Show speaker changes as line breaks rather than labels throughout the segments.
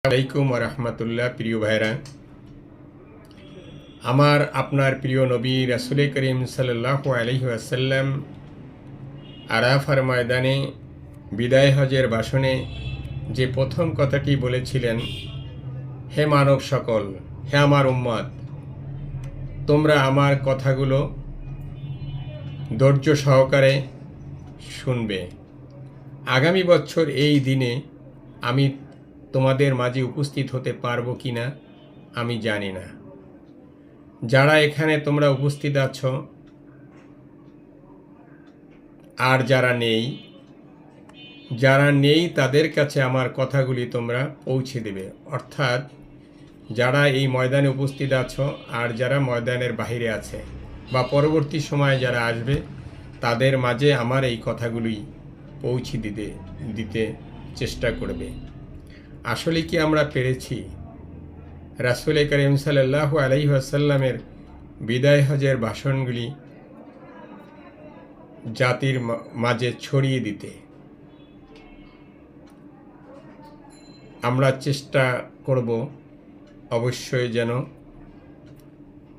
আলাইকুম রহমতুল্লাহ। প্রিয় ভাইরা, আমার আপনার প্রিয় নবী রাসূল করিম সাল্লাল্লাহু আলাইহি ওয়াসাল্লাম আরাফার ময়দানে বিদায় হজের ভাষণে যে প্রথম কথাটি বলেছিলেন, হে মানব সকল, হে আমার উম্মত, তোমরা আমার কথাগুলো ধৈর্য সহকারে শুনবে। আগামী বছর এই দিনে আমি তোমাদের মাঝে উপস্থিত হতে পারবো কি না আমি জানি না। যারা এখানে তোমরা উপস্থিত আছো আর যারা নেই তাদের কাছে আমার কথাগুলি তোমরা পৌঁছে দেবে। অর্থাৎ যারা এই ময়দানে উপস্থিত আছো আর যারা ময়দানের বাহিরে আছে বা পরবর্তী সময়ে যারা আসবে তাদের মাঝে আমার এই কথাগুলি পৌঁছে দিতে চেষ্টা করবে। আসলে কি আমরা পেরেছি রাসূল করিম সাল্লাল্লাহু আলাইহি ওয়াসাল্লামের বিদায় হজের ভাষণগুলি জাতির মাঝে ছড়িয়ে দিতে? আমরা চেষ্টা করব অবশ্যই যেন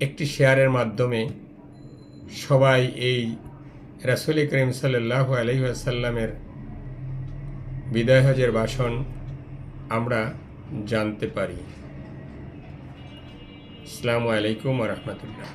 একটি শেয়ারের মাধ্যমে সবাই এই রাসূল করিম সাল্লাল্লাহু আলাইহি ওয়াসাল্লামের বিদায় হজের ভাষণ আমরা জানতে পারি। আসসালামু আলাইকুম ওয়া রাহমাতুল্লাহ।